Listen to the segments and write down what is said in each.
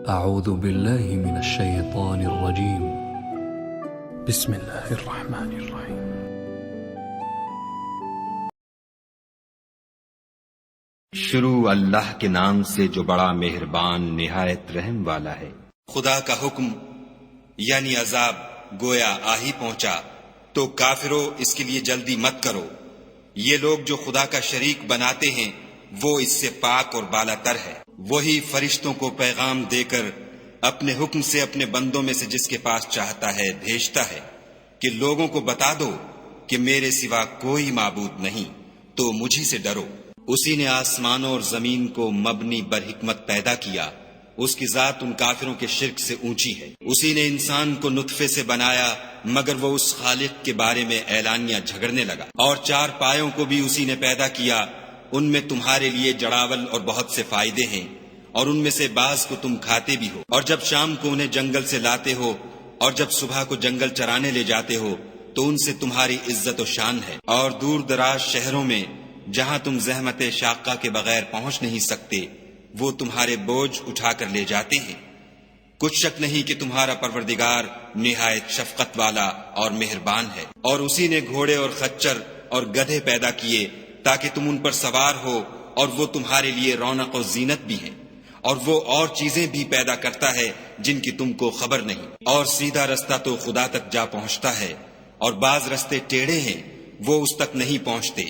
أعوذ بالله من الشيطان الرجيم. بسم الله الرحمن الرحيم. شروع اللہ کے نام سے جو بڑا مہربان نہایت رحم والا ہے۔ خدا کا حکم یعنی عذاب گویا آ ہی پہنچا تو کافروں اس کے لیے جلدی مت کرو۔ یہ لوگ جو خدا کا شریک بناتے ہیں وہ اس سے پاک اور بالا تر ہے۔ وہی فرشتوں کو پیغام دے کر اپنے حکم سے اپنے بندوں میں سے جس کے پاس چاہتا ہے بھیجتا ہے کہ لوگوں کو بتا دو کہ میرے سوا کوئی معبود نہیں، تو مجھی سے ڈرو۔ اسی نے آسمانوں اور زمین کو مبنی بر حکمت پیدا کیا، اس کی ذات ان کافروں کے شرک سے اونچی ہے۔ اسی نے انسان کو نطفے سے بنایا مگر وہ اس خالق کے بارے میں اعلانیہ جھگڑنے لگا۔ اور چار پایوں کو بھی اسی نے پیدا کیا، ان میں تمہارے لیے جڑاول اور بہت سے فائدے ہیں، اور ان میں سے بعض کو تم کھاتے بھی ہو۔ اور جب شام کو انہیں جنگل سے لاتے ہو اور جب صبح کو جنگل چرانے لے جاتے ہو تو ان سے تمہاری عزت و شان ہے۔ اور دور دراز شہروں میں جہاں تم زحمت شاقہ کے بغیر پہنچ نہیں سکتے وہ تمہارے بوجھ اٹھا کر لے جاتے ہیں۔ کچھ شک نہیں کہ تمہارا پروردگار نہایت شفقت والا اور مہربان ہے۔ اور اسی نے گھوڑے اور خچر اور گدھے پیدا کیے تاکہ تم ان پر سوار ہو، اور وہ تمہارے لیے رونق و زینت بھی ہیں۔ اور وہ اور چیزیں بھی پیدا کرتا ہے جن کی تم کو خبر نہیں۔ اور سیدھا رستہ تو خدا تک جا پہنچتا ہے، اور بعض رستے ٹیڑھے ہیں وہ اس تک نہیں پہنچتے،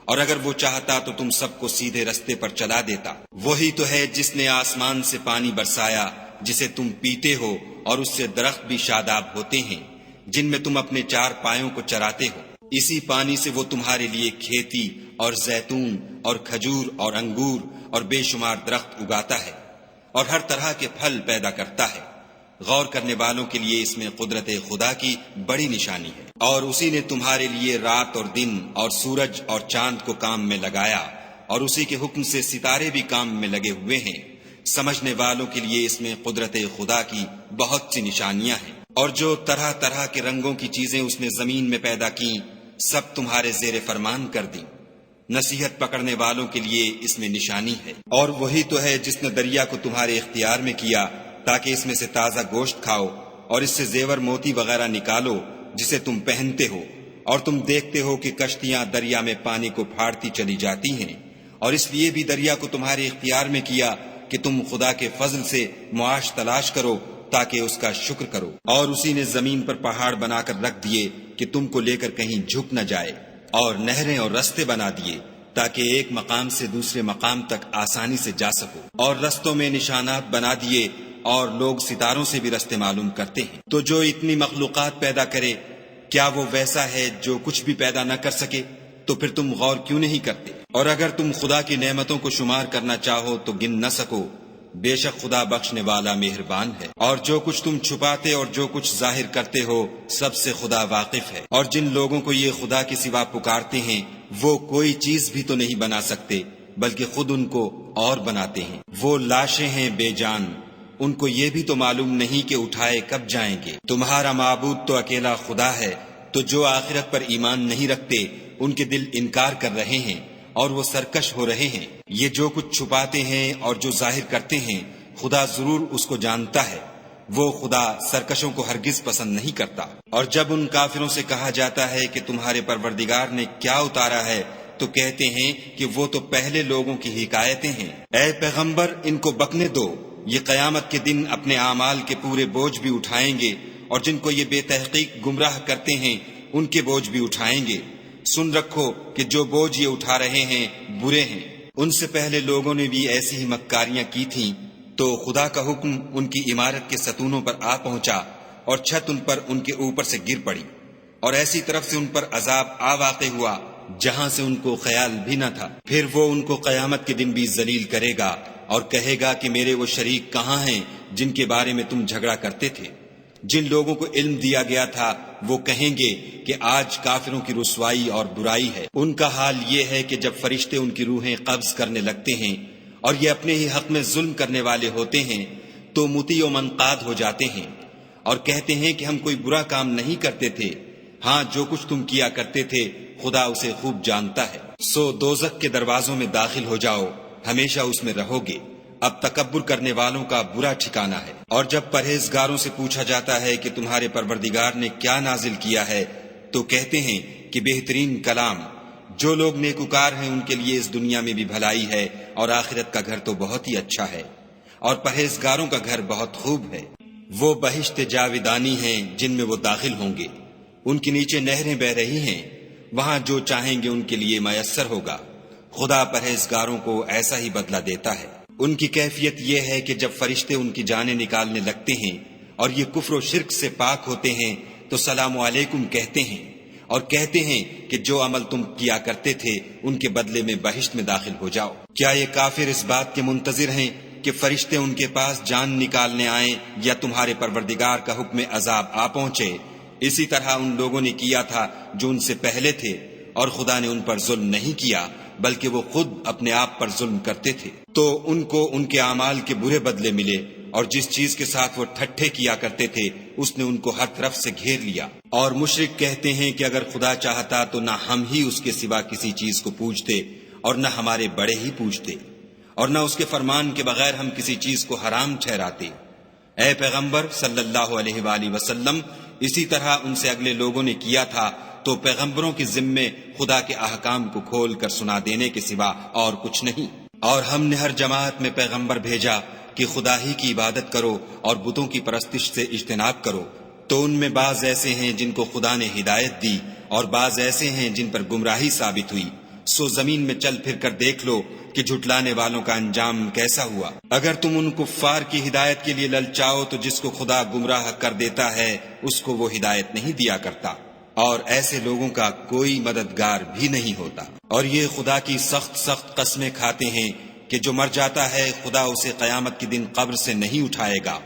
اور اگر وہ چاہتا تو تم سب کو سیدھے رستے پر چلا دیتا۔ وہی تو ہے جس نے آسمان سے پانی برسایا جسے تم پیتے ہو، اور اس سے درخت بھی شاداب ہوتے ہیں جن میں تم اپنے چار پایوں کو چراتے ہو۔ اسی پانی سے وہ تمہارے لیے کھیتی اور زیتون اور کھجور اور انگور اور بے شمار درخت اگاتا ہے، اور ہر طرح کے پھل پیدا کرتا ہے۔ غور کرنے والوں کے لیے اس میں قدرت خدا کی بڑی نشانی ہے۔ اور اسی نے تمہارے لیے رات اور دن اور سورج اور چاند کو کام میں لگایا، اور اسی کے حکم سے ستارے بھی کام میں لگے ہوئے ہیں۔ سمجھنے والوں کے لیے اس میں قدرت خدا کی بہت سی نشانیاں ہیں۔ اور جو طرح طرح کے رنگوں کی چیزیں اس نے زمین میں پیدا کی سب تمہارے زیر فرمان کر دیں۔ نصیحت پکڑنے والوں کے لیے اس میں نشانی ہے۔ اور وہی تو ہے جس نے دریا کو تمہارے اختیار میں کیا تاکہ اس میں سے تازہ گوشت کھاؤ اور اس سے زیور موتی وغیرہ نکالو جسے تم پہنتے ہو، اور تم دیکھتے ہو کہ کشتیاں دریا میں پانی کو پھاڑتی چلی جاتی ہیں۔ اور اس لیے بھی دریا کو تمہارے اختیار میں کیا کہ تم خدا کے فضل سے معاش تلاش کرو تاکہ اس کا شکر کرو۔ اور اسی نے زمین پر پہاڑ بنا کر رکھ دیے کہ تم کو لے کر کہیں جھک نہ جائے، اور نہریں اور رستے بنا دیے تاکہ ایک مقام سے دوسرے مقام تک آسانی سے جا سکو۔ اور رستوں میں نشانات بنا دیے، اور لوگ ستاروں سے بھی رستے معلوم کرتے ہیں۔ تو جو اتنی مخلوقات پیدا کرے کیا وہ ویسا ہے جو کچھ بھی پیدا نہ کر سکے؟ تو پھر تم غور کیوں نہیں کرتے؟ اور اگر تم خدا کی نعمتوں کو شمار کرنا چاہو تو گن نہ سکو، بے شک خدا بخشنے والا مہربان ہے۔ اور جو کچھ تم چھپاتے اور جو کچھ ظاہر کرتے ہو سب سے خدا واقف ہے۔ اور جن لوگوں کو یہ خدا کے سوا پکارتے ہیں وہ کوئی چیز بھی تو نہیں بنا سکتے بلکہ خود ان کو اور بناتے ہیں۔ وہ لاشیں ہیں بے جان، ان کو یہ بھی تو معلوم نہیں کہ اٹھائے کب جائیں گے۔ تمہارا معبود تو اکیلا خدا ہے، تو جو آخرت پر ایمان نہیں رکھتے ان کے دل انکار کر رہے ہیں اور وہ سرکش ہو رہے ہیں۔ یہ جو کچھ چھپاتے ہیں اور جو ظاہر کرتے ہیں خدا ضرور اس کو جانتا ہے۔ وہ خدا سرکشوں کو ہرگز پسند نہیں کرتا۔ اور جب ان کافروں سے کہا جاتا ہے کہ تمہارے پروردگار نے کیا اتارا ہے تو کہتے ہیں کہ وہ تو پہلے لوگوں کی حکایتیں ہیں۔ اے پیغمبر ان کو بکنے دو، یہ قیامت کے دن اپنے اعمال کے پورے بوجھ بھی اٹھائیں گے، اور جن کو یہ بے تحقیق گمراہ کرتے ہیں ان کے بوجھ بھی اٹھائیں گے۔ سن رکھو کہ جو بوجھ یہ اٹھا رہے ہیں برے ہیں۔ ان سے پہلے لوگوں نے بھی ایسی ہی مکاریاں کی تھیں، تو خدا کا حکم ان کی عمارت کے ستونوں پر آ پہنچا اور چھت ان پر ان کے اوپر سے گر پڑی، اور ایسی طرف سے ان پر عذاب آ واقع ہوا جہاں سے ان کو خیال بھی نہ تھا۔ پھر وہ ان کو قیامت کے دن بھی ذلیل کرے گا اور کہے گا کہ میرے وہ شریک کہاں ہیں جن کے بارے میں تم جھگڑا کرتے تھے؟ جن لوگوں کو علم دیا گیا تھا وہ کہیں گے کہ آج کافروں کی رسوائی اور برائی ہے۔ ان کا حال یہ ہے کہ جب فرشتے ان کی روحیں قبض کرنے لگتے ہیں اور یہ اپنے ہی حق میں ظلم کرنے والے ہوتے ہیں تو مطیع و منقاد ہو جاتے ہیں اور کہتے ہیں کہ ہم کوئی برا کام نہیں کرتے تھے، ہاں جو کچھ تم کیا کرتے تھے خدا اسے خوب جانتا ہے۔ سو دوزخ کے دروازوں میں داخل ہو جاؤ، ہمیشہ اس میں رہو گے، اب تکبر کرنے والوں کا برا ٹھکانہ ہے۔ اور جب پرہیزگاروں سے پوچھا جاتا ہے کہ تمہارے پروردگار نے کیا نازل کیا ہے تو کہتے ہیں کہ بہترین کلام۔ جو لوگ نیکوکار ہیں ان کے لیے اس دنیا میں بھی بھلائی ہے اور آخرت کا گھر تو بہت ہی اچھا ہے، اور پرہیزگاروں کا گھر بہت خوب ہے۔ وہ بہشت جاویدانی ہیں جن میں وہ داخل ہوں گے، ان کے نیچے نہریں بہ رہی ہیں، وہاں جو چاہیں گے ان کے لیے میسر ہوگا۔ خدا پرہیزگاروں کو ایسا ہی بدلہ دیتا ہے۔ ان کی کیفیت یہ ہے کہ جب فرشتے ان کی جانیں نکالنے لگتے ہیں اور یہ کفر و شرک سے پاک ہوتے ہیں تو سلام علیکم کہتے ہیں اور کہتے ہیں کہ جو عمل تم کیا کرتے تھے ان کے بدلے میں بہشت میں داخل ہو جاؤ۔ کیا یہ کافر اس بات کے منتظر ہیں کہ فرشتے ان کے پاس جان نکالنے آئیں یا تمہارے پروردگار کا حکم عذاب آ پہنچے؟ اسی طرح ان لوگوں نے کیا تھا جو ان سے پہلے تھے، اور خدا نے ان پر ظلم نہیں کیا بلکہ وہ خود اپنے آپ پر ظلم کرتے تھے۔ تو ان کو ان کے اعمال کے برے بدلے ملے، اور جس چیز کے ساتھ وہ ٹھٹھے کیا کرتے تھے اس نے ان کو ہر طرف سے گھیر لیا۔ اور مشرک کہتے ہیں کہ اگر خدا چاہتا تو نہ ہم ہی اس کے سوا کسی چیز کو پوجتے اور نہ ہمارے بڑے ہی پوجتے، اور نہ اس کے فرمان کے بغیر ہم کسی چیز کو حرام ٹھہراتے۔ اے پیغمبر صلی اللہ علیہ وآلہ وسلم، اسی طرح ان سے اگلے لوگوں نے کیا تھا، تو پیغمبروں کے ذمے خدا کے احکام کو کھول کر سنا دینے کے سوا اور کچھ نہیں۔ اور ہم نے ہر جماعت میں پیغمبر بھیجا کہ خدا ہی کی عبادت کرو اور بتوں کی پرستش سے اجتناب کرو، تو ان میں بعض ایسے ہیں جن کو خدا نے ہدایت دی اور بعض ایسے ہیں جن پر گمراہی ثابت ہوئی۔ سو زمین میں چل پھر کر دیکھ لو کہ جھٹلانے والوں کا انجام کیسا ہوا۔ اگر تم ان کفار کی ہدایت کے لیے للچاؤ تو جس کو خدا گمراہ کر دیتا ہے اس کو وہ ہدایت نہیں دیا کرتا، اور ایسے لوگوں کا کوئی مددگار بھی نہیں ہوتا۔ اور یہ خدا کی سخت سخت قسمیں کھاتے ہیں کہ جو مر جاتا ہے خدا اسے قیامت کے دن قبر سے نہیں اٹھائے گا۔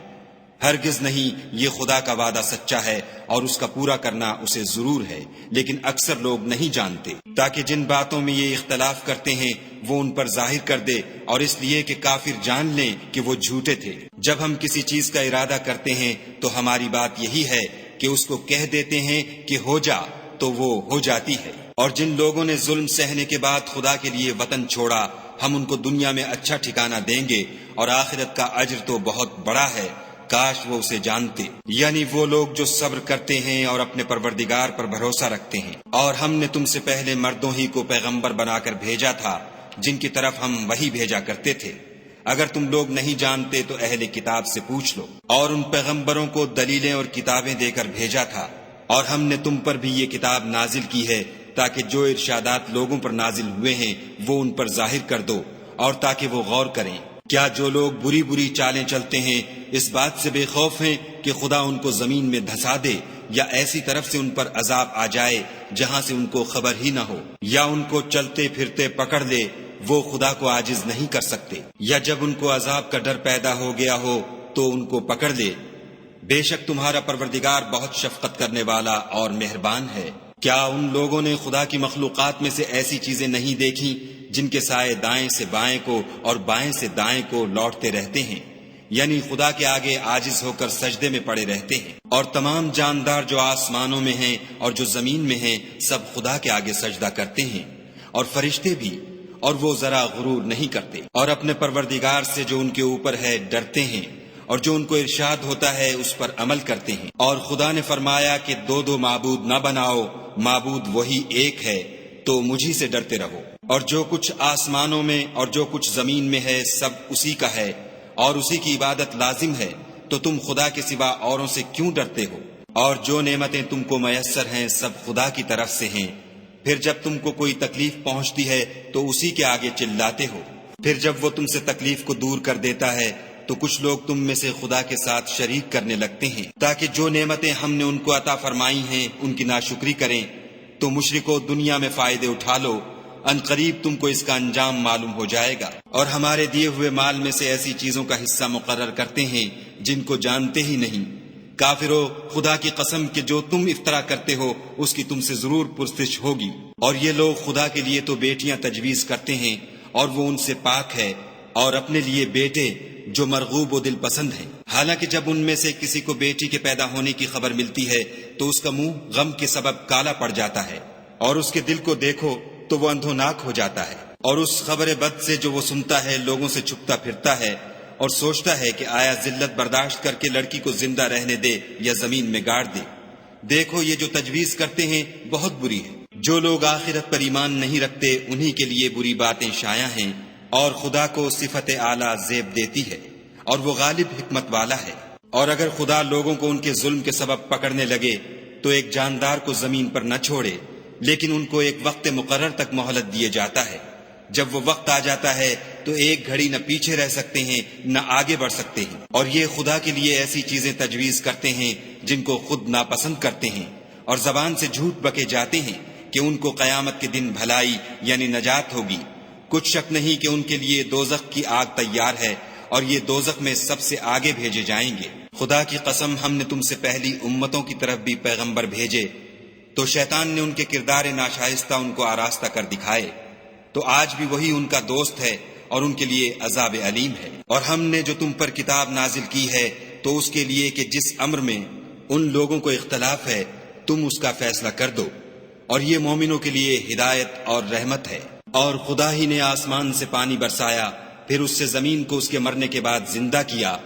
ہرگز نہیں، یہ خدا کا وعدہ سچا ہے اور اس کا پورا کرنا اسے ضرور ہے، لیکن اکثر لوگ نہیں جانتے، تاکہ جن باتوں میں یہ اختلاف کرتے ہیں وہ ان پر ظاہر کر دے، اور اس لیے کہ کافر جان لیں کہ وہ جھوٹے تھے۔ جب ہم کسی چیز کا ارادہ کرتے ہیں تو ہماری بات یہی ہے کہ اس کو کہہ دیتے ہیں کہ ہو جا، تو وہ ہو جاتی ہے۔ اور جن لوگوں نے ظلم سہنے کے بعد خدا کے لیے وطن چھوڑا، ہم ان کو دنیا میں اچھا ٹھکانہ دیں گے، اور آخرت کا اجر تو بہت بڑا ہے، کاش وہ اسے جانتے۔ یعنی وہ لوگ جو صبر کرتے ہیں اور اپنے پروردگار پر بھروسہ رکھتے ہیں۔ اور ہم نے تم سے پہلے مردوں ہی کو پیغمبر بنا کر بھیجا تھا جن کی طرف ہم وحی بھیجا کرتے تھے۔ اگر تم لوگ نہیں جانتے تو اہل کتاب سے پوچھ لو۔ اور ان پیغمبروں کو دلیلیں اور کتابیں دے کر بھیجا تھا، اور ہم نے تم پر بھی یہ کتاب نازل کی ہے تاکہ جو ارشادات لوگوں پر نازل ہوئے ہیں وہ ان پر ظاہر کر دو، اور تاکہ وہ غور کریں۔ کیا جو لوگ بری بری چالیں چلتے ہیں اس بات سے بے خوف ہیں کہ خدا ان کو زمین میں دھسا دے، یا ایسی طرف سے ان پر عذاب آ جائے جہاں سے ان کو خبر ہی نہ ہو، یا ان کو چلتے پھرتے پکڑ لے، وہ خدا کو عاجز نہیں کر سکتے، یا جب ان کو عذاب کا ڈر پیدا ہو گیا ہو تو ان کو پکڑ لے۔ بے شک تمہارا پروردگار بہت شفقت کرنے والا اور مہربان ہے۔ کیا ان لوگوں نے خدا کی مخلوقات میں سے ایسی چیزیں نہیں دیکھی جن کے سائے دائیں سے بائیں کو اور بائیں سے دائیں کو لوٹتے رہتے ہیں، یعنی خدا کے آگے عاجز ہو کر سجدے میں پڑے رہتے ہیں؟ اور تمام جاندار جو آسمانوں میں ہیں اور جو زمین میں ہیں سب خدا کے آگے سجدہ کرتے ہیں، اور فرشتے بھی، اور وہ ذرا غرور نہیں کرتے، اور اپنے پروردگار سے جو ان کے اوپر ہے ڈرتے ہیں، اور جو ان کو ارشاد ہوتا ہے اس پر عمل کرتے ہیں۔ اور خدا نے فرمایا کہ دو دو معبود نہ بناؤ، معبود وہی ایک ہے، تو مجھی سے ڈرتے رہو۔ اور جو کچھ آسمانوں میں اور جو کچھ زمین میں ہے سب اسی کا ہے، اور اسی کی عبادت لازم ہے، تو تم خدا کے سوا اوروں سے کیوں ڈرتے ہو؟ اور جو نعمتیں تم کو میسر ہیں سب خدا کی طرف سے ہیں۔ پھر جب تم کو کوئی تکلیف پہنچتی ہے تو اسی کے آگے چلاتے ہو، پھر جب وہ تم سے تکلیف کو دور کر دیتا ہے تو کچھ لوگ تم میں سے خدا کے ساتھ شریک کرنے لگتے ہیں تاکہ جو نعمتیں ہم نے ان کو عطا فرمائی ہیں ان کی ناشکری کریں۔ تو مشرکو دنیا میں فائدے اٹھا لو، ان قریب تم کو اس کا انجام معلوم ہو جائے گا۔ اور ہمارے دیے ہوئے مال میں سے ایسی چیزوں کا حصہ مقرر کرتے ہیں جن کو جانتے ہی نہیں۔ کافرو، خدا کی قسم کہ جو تم افطرا کرتے ہو اس کی تم سے ضرور پرسش ہوگی۔ اور یہ لوگ خدا کے لیے تو بیٹیاں تجویز کرتے ہیں اور وہ ان سے پاک ہے، اور اپنے لیے بیٹے جو مرغوب و دل پسند ہیں۔ حالانکہ جب ان میں سے کسی کو بیٹی کے پیدا ہونے کی خبر ملتی ہے تو اس کا منہ غم کے سبب کالا پڑ جاتا ہے، اور اس کے دل کو دیکھو تو وہ اندھوناک ہو جاتا ہے، اور اس خبر بد سے جو وہ سنتا ہے لوگوں سے چھپتا پھرتا ہے، اور سوچتا ہے کہ آیا ذلت برداشت کر کے لڑکی کو زندہ رہنے دے یا زمین میں گاڑ دے۔ دیکھو یہ جو تجویز کرتے ہیں بہت بری ہے۔ جو لوگ آخرت پر ایمان نہیں رکھتے انہی کے لیے بری باتیں شائع ہیں، اور خدا کو صفت اعلیٰ زیب دیتی ہے، اور وہ غالب حکمت والا ہے۔ اور اگر خدا لوگوں کو ان کے ظلم کے سبب پکڑنے لگے تو ایک جاندار کو زمین پر نہ چھوڑے، لیکن ان کو ایک وقت مقرر تک مہلت دیے جاتا ہے۔ جب وہ وقت آ جاتا ہے تو ایک گھڑی نہ پیچھے رہ سکتے ہیں نہ آگے بڑھ سکتے ہیں، اور یہ خدا کے لیے ایسی چیزیں تجویز کرتے ہیں جن کو خود ناپسند کرتے ہیں، اور زبان سے جھوٹ بکے جاتے ہیں کہ ان کو قیامت کے دن بھلائی یعنی نجات ہوگی۔ کچھ شک نہیں کہ ان کے لیے دوزخ کی آگ تیار ہے، اور یہ دوزخ میں سب سے آگے بھیجے جائیں گے۔ خدا کی قسم ہم نے تم سے پہلی امتوں کی طرف بھی پیغمبر بھیجے، تو شیطان نے ان کے کردار ناشائستہ ان کو آراستہ کر دکھائے، تو آج بھی وہی ان کا دوست ہے اور ان کے لیے عذاب علیم ہے۔ اور ہم نے جو تم پر کتاب نازل کی ہے تو اس کے لیے کہ جس امر میں ان لوگوں کو اختلاف ہے تم اس کا فیصلہ کر دو، اور یہ مومنوں کے لیے ہدایت اور رحمت ہے۔ اور خدا ہی نے آسمان سے پانی برسایا، پھر اس سے زمین کو اس کے مرنے کے بعد زندہ کیا،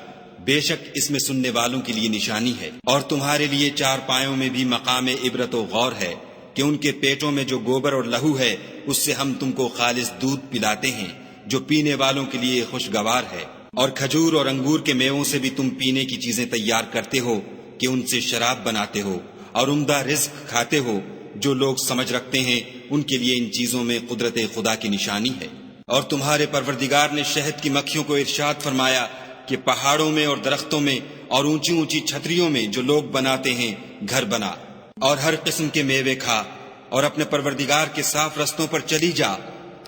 بے شک اس میں سننے والوں کے لیے نشانی ہے۔ اور تمہارے لیے چار پایوں میں بھی مقام عبرت و غور ہے کہ ان کے پیٹوں میں جو گوبر اور لہو ہے اس سے ہم تم کو خالص دودھ پلاتے ہیں جو پینے والوں کے لیے خوشگوار ہے، اور کھجور اور انگور کے میووں سے بھی تم پینے کی چیزیں تیار کرتے ہو کہ ان سے شراب بناتے ہو، اور عمدہ رزق کھاتے ہو۔ جو لوگ سمجھ رکھتے ہیں ان کے لیے ان چیزوں میں قدرت خدا کی نشانی ہے۔ اور تمہارے پروردگار نے شہد کی مکھیوں کو ارشاد فرمایا کہ پہاڑوں میں اور درختوں میں اور اونچی اونچی چھتریوں میں جو لوگ بناتے ہیں گھر بنا، اور ہر قسم کے میوے کھا، اور اپنے پروردگار کے صاف رستوں پر چلی جا۔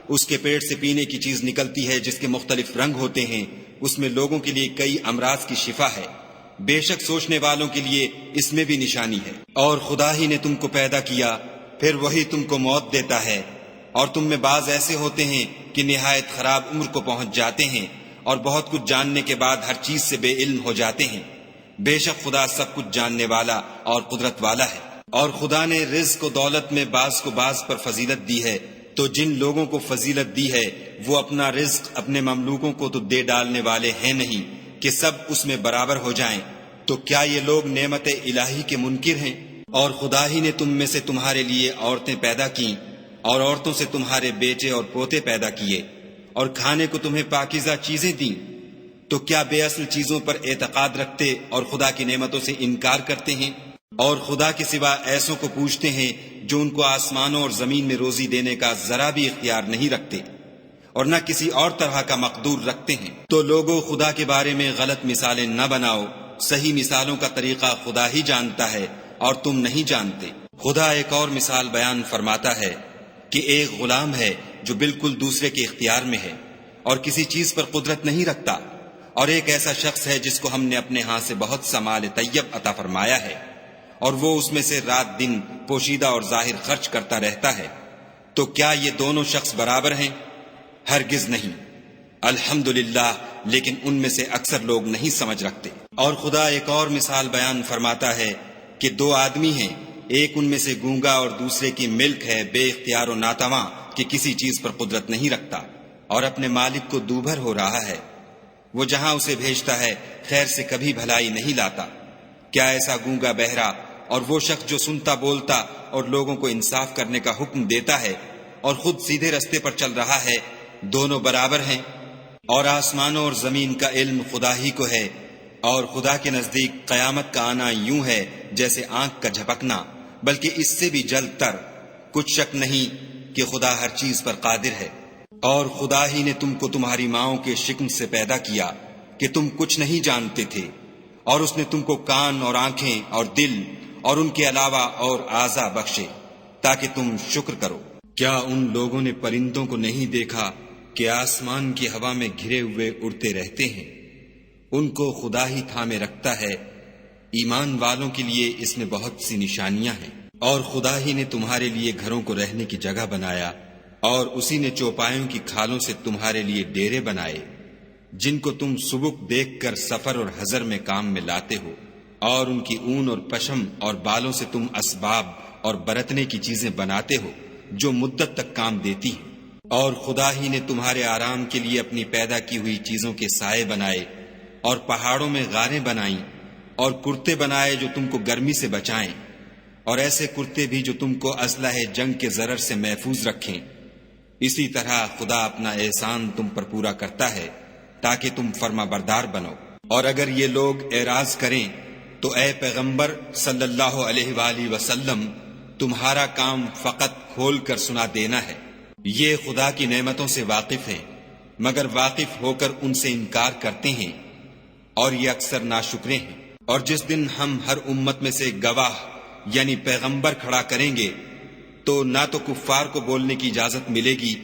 اس کے پیٹ سے پینے کی چیز نکلتی ہے جس کے مختلف رنگ ہوتے ہیں، اس میں لوگوں کے لیے کئی امراض کی شفا ہے، بے شک سوچنے والوں کے لیے اس میں بھی نشانی ہے۔ اور خدا ہی نے تم کو پیدا کیا، پھر وہی تم کو موت دیتا ہے، اور تم میں بعض ایسے ہوتے ہیں کہ نہایت خراب عمر کو پہنچ جاتے ہیں، اور بہت کچھ جاننے کے بعد ہر چیز سے بے علم ہو جاتے ہیں۔ بے شک خدا سب کچھ جاننے والا اور قدرت والا ہے۔ اور خدا نے رزق و دولت میں بعض کو بعض پر فضیلت دی ہے، تو جن لوگوں کو فضیلت دی ہے وہ اپنا رزق اپنے مملوکوں کو تو دے ڈالنے والے ہیں نہیں کہ سب اس میں برابر ہو جائیں۔ تو کیا یہ لوگ نعمت الہی کے منکر ہیں؟ اور خدا ہی نے تم میں سے تمہارے لیے عورتیں پیدا کیں، اور عورتوں سے تمہارے بیٹے اور پوتے پیدا کیے، اور کھانے کو تمہیں پاکیزہ چیزیں دیں۔ تو کیا بے اصل چیزوں پر اعتقاد رکھتے اور خدا کی نعمتوں سے انکار کرتے ہیں؟ اور خدا کے سوا ایسوں کو پوچھتے ہیں جو ان کو آسمانوں اور زمین میں روزی دینے کا ذرا بھی اختیار نہیں رکھتے، اور نہ کسی اور طرح کا مقدور رکھتے ہیں۔ تو لوگوں خدا کے بارے میں غلط مثالیں نہ بناؤ، صحیح مثالوں کا طریقہ خدا ہی جانتا ہے اور تم نہیں جانتے۔ خدا ایک اور مثال بیان فرماتا ہے کہ ایک غلام ہے جو بالکل دوسرے کے اختیار میں ہے اور کسی چیز پر قدرت نہیں رکھتا، اور ایک ایسا شخص ہے جس کو ہم نے اپنے ہاں سے بہت سا مال طیب عطا فرمایا ہے، اور وہ اس میں سے رات دن پوشیدہ اور ظاہر خرچ کرتا رہتا ہے۔ تو کیا یہ دونوں شخص برابر ہیں؟ ہرگز نہیں۔ الحمدللہ، لیکن ان میں سے اکثر لوگ نہیں سمجھ رکھتے۔ اور خدا ایک اور مثال بیان فرماتا ہے کہ دو آدمی ہیں، ایک ان میں سے گونگا اور دوسرے کی ملک ہے بے اختیار و ناتواں کہ کسی چیز پر قدرت نہیں رکھتا، اور اپنے مالک کو دوبھر ہو رہا ہے۔ وہ جہاں اسے بھیجتا ہے خیر سے کبھی بھلائی نہیں لاتا۔ کیا ایسا گونگا بہرا اور وہ شخص جو سنتا بولتا اور لوگوں کو انصاف کرنے کا حکم دیتا ہے اور خود سیدھے رستے پر چل رہا ہے، دونوں برابر ہیں؟ اور آسمانوں اور زمین کا علم خدا ہی کو ہے، اور خدا کے نزدیک قیامت کا آنا یوں ہے جیسے آنکھ کا جھپکنا، بلکہ اس سے بھی جلد تر۔ کچھ شک نہیں کہ خدا ہر چیز پر قادر ہے۔ اور خدا ہی نے تم کو تمہاری ماؤں کے شکم سے پیدا کیا کہ تم کچھ نہیں جانتے تھے، اور اس نے تم کو کان اور آنکھیں اور دل اور ان کے علاوہ اور اعضاء بخشے تاکہ تم شکر کرو۔ کیا ان لوگوں نے پرندوں کو نہیں دیکھا کہ آسمان کی ہوا میں گھرے ہوئے اڑتے رہتے ہیں؟ ان کو خدا ہی تھامے رکھتا ہے۔ ایمان والوں کے لیے اس میں بہت سی نشانیاں ہیں۔ اور خدا ہی نے تمہارے لیے گھروں کو رہنے کی جگہ بنایا، اور اسی نے چوپایوں کی کھالوں سے تمہارے لیے ڈیرے بنائے جن کو تم سبک دیکھ کر سفر اور حضر میں کام میں لاتے ہو، اور ان کی اون اور پشم اور بالوں سے تم اسباب اور برتنے کی چیزیں بناتے ہو جو مدت تک کام دیتی ہیں۔ اور خدا ہی نے تمہارے آرام کے لیے اپنی پیدا کی ہوئی چیزوں کے سائے بنائے اور پہاڑوں میں غاریں بنائیں اور کرتے بنائے جو تم کو گرمی سے بچائیں، اور ایسے کرتے بھی جو تم کو اسلحہ جنگ کے ضرر سے محفوظ رکھیں۔ اسی طرح خدا اپنا احسان تم پر پورا کرتا ہے تاکہ تم فرما بردار بنو۔ اور اگر یہ لوگ اعراض کریں تو اے پیغمبر صلی اللہ علیہ وآلہ وسلم، تمہارا کام فقط کھول کر سنا دینا ہے۔ یہ خدا کی نعمتوں سے واقف ہیں، مگر واقف ہو کر ان سے انکار کرتے ہیں، اور یہ اکثر ناشکرے ہیں۔ اور جس دن ہم ہر امت میں سے گواہ یعنی پیغمبر کھڑا کریں گے تو نہ تو کفار کو بولنے کی اجازت ملے گی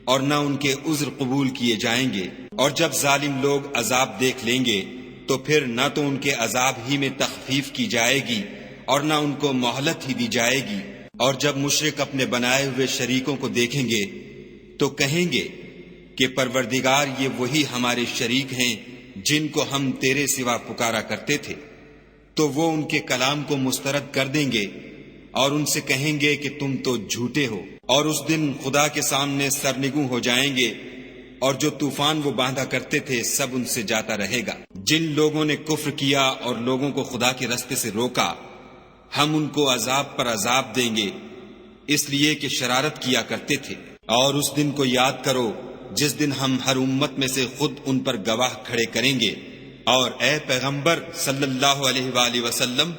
اور نہ ان کے عذر قبول کیے جائیں گے، اور جب ظالم لوگ عذاب دیکھ لیں گے تو پھر نہ تو ان کے عذاب ہی میں تخفیف کی جائے گی اور نہ ان کو مہلت ہی دی جائے گی۔ اور جب مشرک اپنے بنائے ہوئے شریکوں کو دیکھیں گے تو کہیں گے کہ پروردگار، یہ وہی ہمارے شریک ہیں جن کو ہم تیرے سوا پکارا کرتے تھے، تو وہ ان کے کلام کو مسترد کر دیں گے اور ان سے کہیں گے کہ تم تو جھوٹے ہو۔ اور اس دن خدا کے سامنے سرنگوں ہو جائیں گے، اور جو طوفان وہ باندھا کرتے تھے سب ان سے جاتا رہے گا۔ جن لوگوں نے کفر کیا اور لوگوں کو خدا کے رستے سے روکا، ہم ان کو عذاب پر عذاب دیں گے، اس لیے کہ شرارت کیا کرتے تھے۔ اور اس دن کو یاد کرو جس دن ہم ہر امت میں سے خود ان پر گواہ کھڑے کریں گے، اور اے پیغمبر صلی اللہ علیہ وآلہ وسلم،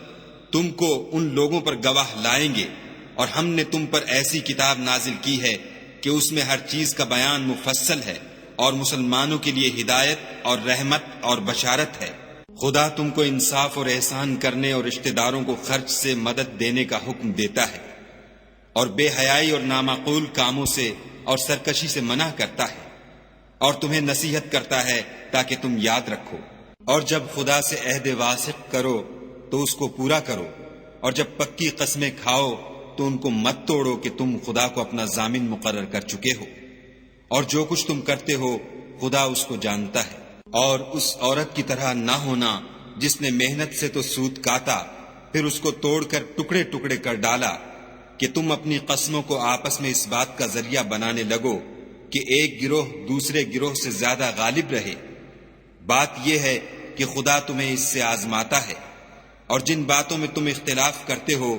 تم کو ان لوگوں پر گواہ لائیں گے، اور ہم نے تم پر ایسی کتاب نازل کی ہے کہ اس میں ہر چیز کا بیان مفصل ہے، اور مسلمانوں کے لیے ہدایت اور رحمت اور بشارت ہے۔ خدا تم کو انصاف اور احسان کرنے اور رشتہ داروں کو خرچ سے مدد دینے کا حکم دیتا ہے، اور بے حیائی اور نامعقول کاموں سے اور سرکشی سے منع کرتا ہے، اور تمہیں نصیحت کرتا ہے تاکہ تم یاد رکھو۔ اور جب خدا سے عہد واثق کرو تو اس کو پورا کرو، اور جب پکی قسمیں کھاؤ تو ان کو مت توڑو کہ تم خدا کو اپنا ضامن مقرر کر چکے ہو، اور جو کچھ تم کرتے ہو خدا اس کو جانتا ہے۔ اور اس عورت کی طرح نہ ہونا جس نے محنت سے تو سود کاتا پھر اس کو توڑ کر ٹکڑے ٹکڑے کر ڈالا، کہ تم اپنی قسموں کو آپس میں اس بات کا ذریعہ بنانے لگو کہ ایک گروہ دوسرے گروہ سے زیادہ غالب رہے۔ بات یہ ہے کہ خدا تمہیں اس سے آزماتا ہے، اور جن باتوں میں تم اختلاف کرتے ہو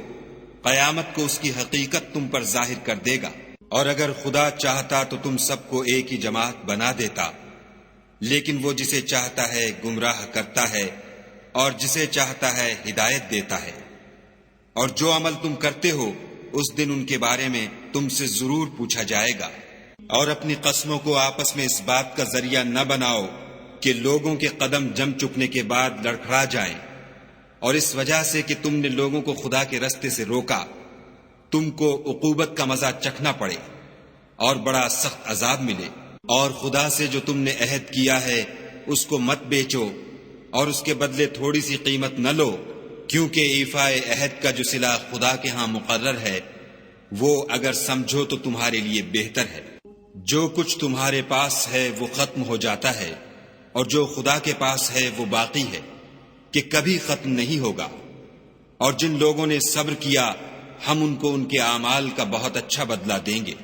قیامت کو اس کی حقیقت تم پر ظاہر کر دے گا۔ اور اگر خدا چاہتا تو تم سب کو ایک ہی جماعت بنا دیتا، لیکن وہ جسے چاہتا ہے گمراہ کرتا ہے اور جسے چاہتا ہے ہدایت دیتا ہے۔ اور جو عمل تم کرتے ہو اس دن ان کے بارے میں تم سے ضرور پوچھا جائے گا۔ اور اپنی قسموں کو آپس میں اس بات کا ذریعہ نہ بناؤ کہ لوگوں کے قدم جم چکنے کے بعد لڑکھڑا جائیں، اور اس وجہ سے کہ تم نے لوگوں کو خدا کے رستے سے روکا تم کو عقوبت کا مزہ چکھنا پڑے اور بڑا سخت عذاب ملے۔ اور خدا سے جو تم نے عہد کیا ہے اس کو مت بیچو اور اس کے بدلے تھوڑی سی قیمت نہ لو، کیونکہ ایفاء عہد کا جو صلہ خدا کے ہاں مقرر ہے وہ اگر سمجھو تو تمہارے لیے بہتر ہے۔ جو کچھ تمہارے پاس ہے وہ ختم ہو جاتا ہے، اور جو خدا کے پاس ہے وہ باقی ہے کہ کبھی ختم نہیں ہوگا۔ اور جن لوگوں نے صبر کیا ہم ان کو ان کے اعمال کا بہت اچھا بدلہ دیں گے۔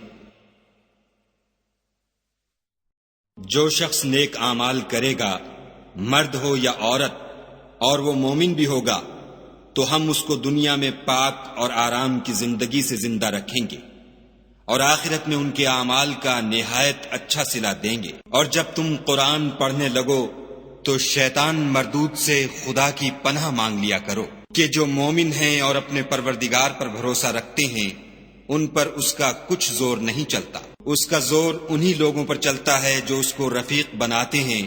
جو شخص نیک اعمال کرے گا، مرد ہو یا عورت، اور وہ مومن بھی ہوگا، تو ہم اس کو دنیا میں پاک اور آرام کی زندگی سے زندہ رکھیں گے، اور آخرت میں ان کے اعمال کا نہایت اچھا صلہ دیں گے۔ اور جب تم قرآن پڑھنے لگو تو شیطان مردود سے خدا کی پناہ مانگ لیا کرو، کہ جو مومن ہیں اور اپنے پروردگار پر بھروسہ رکھتے ہیں ان پر اس کا کچھ زور نہیں چلتا۔ اس کا زور انہی لوگوں پر چلتا ہے جو اس کو رفیق بناتے ہیں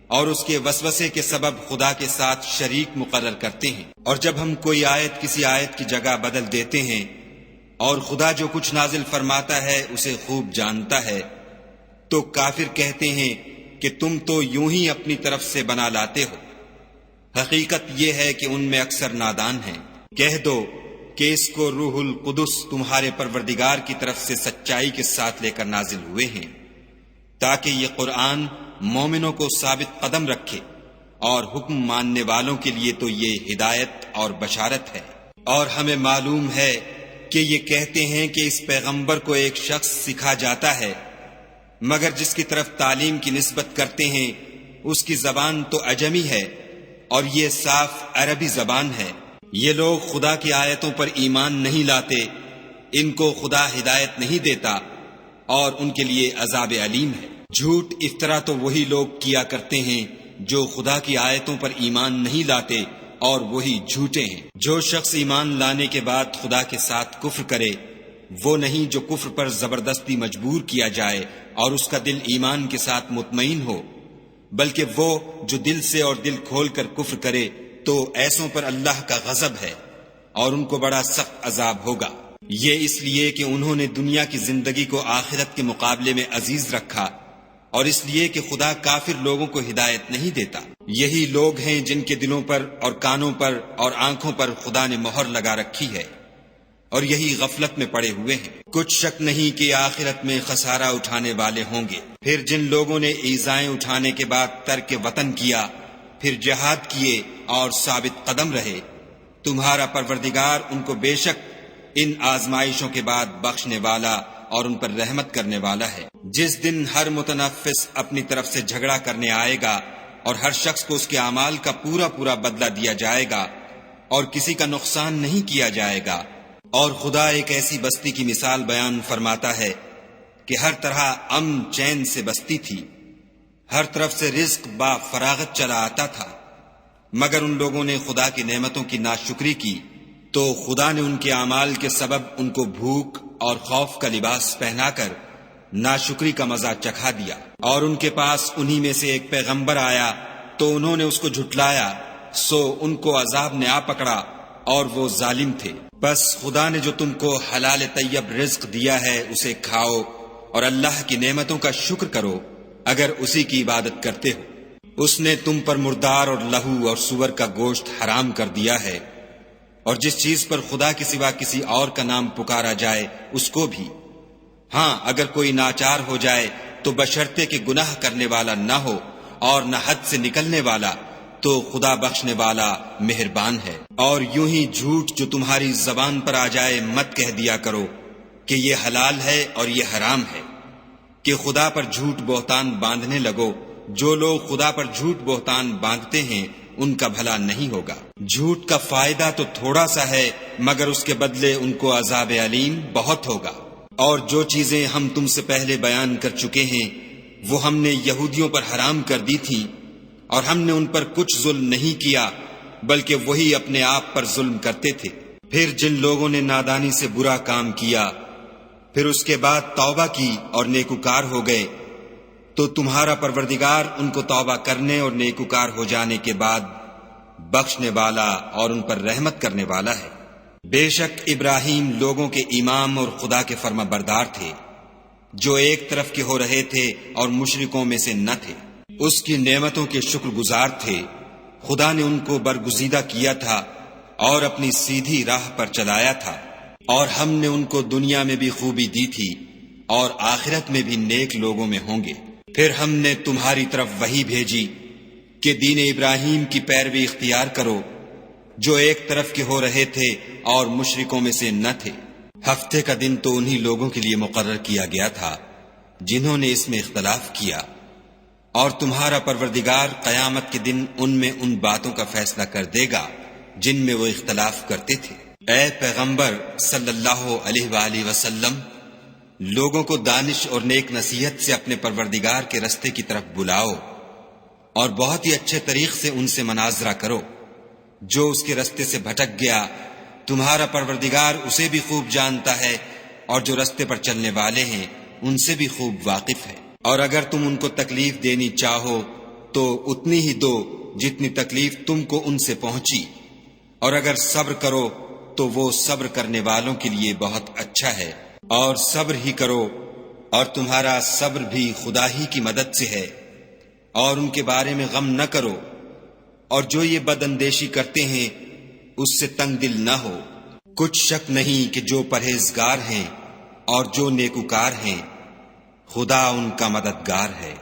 اور اس کے وسوسے کے سبب خدا کے ساتھ شریک مقرر کرتے ہیں۔ اور جب ہم کوئی آیت کسی آیت کی جگہ بدل دیتے ہیں اور خدا جو کچھ نازل فرماتا ہے اسے خوب جانتا ہے، تو کافر کہتے ہیں کہ تم تو یوں ہی اپنی طرف سے بنا لاتے ہو۔ حقیقت یہ ہے کہ ان میں اکثر نادان ہیں۔ کہہ دو کہ اس کو روح القدس تمہارے پروردگار کی طرف سے سچائی کے ساتھ لے کر نازل ہوئے ہیں، تاکہ یہ قرآن مومنوں کو ثابت قدم رکھے، اور حکم ماننے والوں کے لیے تو یہ ہدایت اور بشارت ہے۔ اور ہمیں معلوم ہے کہ یہ کہتے ہیں کہ اس پیغمبر کو ایک شخص سکھا جاتا ہے مگر جس کی طرف تعلیم کی نسبت کرتے ہیں اس کی زبان تو عجمی ہے اور یہ صاف عربی زبان ہے۔ یہ لوگ خدا کی آیتوں پر ایمان نہیں لاتے، ان کو خدا ہدایت نہیں دیتا اور ان کے لیے عذاب علیم ہے۔ جھوٹ افطرا تو وہی لوگ کیا کرتے ہیں جو خدا کی آیتوں پر ایمان نہیں لاتے اور وہی جھوٹے ہیں۔ جو شخص ایمان لانے کے بعد خدا کے ساتھ کفر کرے وہ نہیں جو کفر پر زبردستی مجبور کیا جائے اور اس کا دل ایمان کے ساتھ مطمئن ہو، بلکہ وہ جو دل سے اور دل کھول کر کفر کرے تو ایسوں پر اللہ کا غضب ہے اور ان کو بڑا سخت عذاب ہوگا۔ یہ اس لیے کہ انہوں نے دنیا کی زندگی کو آخرت کے مقابلے میں عزیز رکھا اور اس لیے کہ خدا کافر لوگوں کو ہدایت نہیں دیتا۔ یہی لوگ ہیں جن کے دلوں پر اور کانوں پر اور آنکھوں پر خدا نے مہر لگا رکھی ہے اور یہی غفلت میں پڑے ہوئے ہیں۔ کچھ شک نہیں کہ آخرت میں خسارہ اٹھانے والے ہوں گے۔ پھر جن لوگوں نے ایذائیں اٹھانے کے بعد ترک وطن کیا، پھر جہاد کیے اور ثابت قدم رہے، تمہارا پروردگار ان کو بے شک ان آزمائشوں کے بعد بخشنے والا اور ان پر رحمت کرنے والا ہے۔ جس دن ہر متنفس اپنی طرف سے جھگڑا کرنے آئے گا اور ہر شخص کو اس کے اعمال کا پورا پورا بدلہ دیا جائے گا اور کسی کا نقصان نہیں کیا جائے گا۔ اور خدا ایک ایسی بستی کی مثال بیان فرماتا ہے کہ ہر طرح امن چین سے بستی تھی، ہر طرف سے رزق با فراغت چلا آتا تھا، مگر ان لوگوں نے خدا کی نعمتوں کی ناشکری کی تو خدا نے ان کے اعمال کے سبب ان کو بھوک اور خوف کا لباس پہنا کر ناشکری کا مزہ چکھا دیا۔ اور ان کے پاس انہی میں سے ایک پیغمبر آیا تو انہوں نے اس کو جھٹلایا، سو ان کو عذاب نے آ پکڑا اور وہ ظالم تھے۔ بس خدا نے جو تم کو حلال طیب رزق دیا ہے اسے کھاؤ اور اللہ کی نعمتوں کا شکر کرو اگر اسی کی عبادت کرتے ہو۔ اس نے تم پر مردار اور لہو اور سور کا گوشت حرام کر دیا ہے، اور جس چیز پر خدا کے سوا کسی اور کا نام پکارا جائے اس کو بھی۔ ہاں اگر کوئی ناچار ہو جائے تو بشرطے کہ گناہ کرنے والا نہ ہو اور نہ حد سے نکلنے والا، تو خدا بخشنے والا مہربان ہے۔ اور یوں ہی جھوٹ جو تمہاری زبان پر آ جائے مت کہہ دیا کرو کہ یہ حلال ہے اور یہ حرام ہے، کہ خدا پر جھوٹ بہتان باندھنے لگو۔ جو لوگ خدا پر جھوٹ بہتان باندھتے ہیں ان کا بھلا نہیں ہوگا۔ جھوٹ کا فائدہ تو تھوڑا سا ہے مگر اس کے بدلے ان کو عذاب علیم بہت ہوگا۔ اور جو چیزیں ہم تم سے پہلے بیان کر چکے ہیں وہ ہم نے یہودیوں پر حرام کر دی تھی، اور ہم نے ان پر کچھ ظلم نہیں کیا بلکہ وہی اپنے آپ پر ظلم کرتے تھے۔ پھر جن لوگوں نے نادانی سے برا کام کیا پھر اس کے بعد توبہ کی اور نیکوکار ہو گئے تو تمہارا پروردگار ان کو توبہ کرنے اور نیکوکار ہو جانے کے بعد بخشنے والا اور ان پر رحمت کرنے والا ہے۔ بے شک ابراہیم لوگوں کے امام اور خدا کے فرما بردار تھے، جو ایک طرف کے ہو رہے تھے اور مشرکوں میں سے نہ تھے۔ اس کی نعمتوں کے شکر گزار تھے۔ خدا نے ان کو برگزیدہ کیا تھا اور اپنی سیدھی راہ پر چلایا تھا، اور ہم نے ان کو دنیا میں بھی خوبی دی تھی اور آخرت میں بھی نیک لوگوں میں ہوں گے۔ پھر ہم نے تمہاری طرف وحی بھیجی کہ دین ابراہیم کی پیروی اختیار کرو، جو ایک طرف کے ہو رہے تھے اور مشرکوں میں سے نہ تھے۔ ہفتے کا دن تو انہی لوگوں کے لیے مقرر کیا گیا تھا جنہوں نے اس میں اختلاف کیا، اور تمہارا پروردگار قیامت کے دن ان میں ان باتوں کا فیصلہ کر دے گا جن میں وہ اختلاف کرتے تھے۔ اے پیغمبر صلی اللہ علیہ وآلہ وسلم، لوگوں کو دانش اور نیک نصیحت سے اپنے پروردگار کے رستے کی طرف بلاؤ اور بہت ہی اچھے طریق سے ان سے مناظرہ کرو۔ جو اس کے رستے سے بھٹک گیا تمہارا پروردگار اسے بھی خوب جانتا ہے، اور جو رستے پر چلنے والے ہیں ان سے بھی خوب واقف ہے۔ اور اگر تم ان کو تکلیف دینی چاہو تو اتنی ہی دو جتنی تکلیف تم کو ان سے پہنچی، اور اگر صبر کرو تو وہ صبر کرنے والوں کے لیے بہت اچھا ہے۔ اور صبر ہی کرو، اور تمہارا صبر بھی خدا ہی کی مدد سے ہے، اور ان کے بارے میں غم نہ کرو، اور جو یہ بد اندیشی کرتے ہیں اس سے تنگ دل نہ ہو۔ کچھ شک نہیں کہ جو پرہیزگار ہیں اور جو نیکوکار ہیں خدا ان کا مددگار ہے۔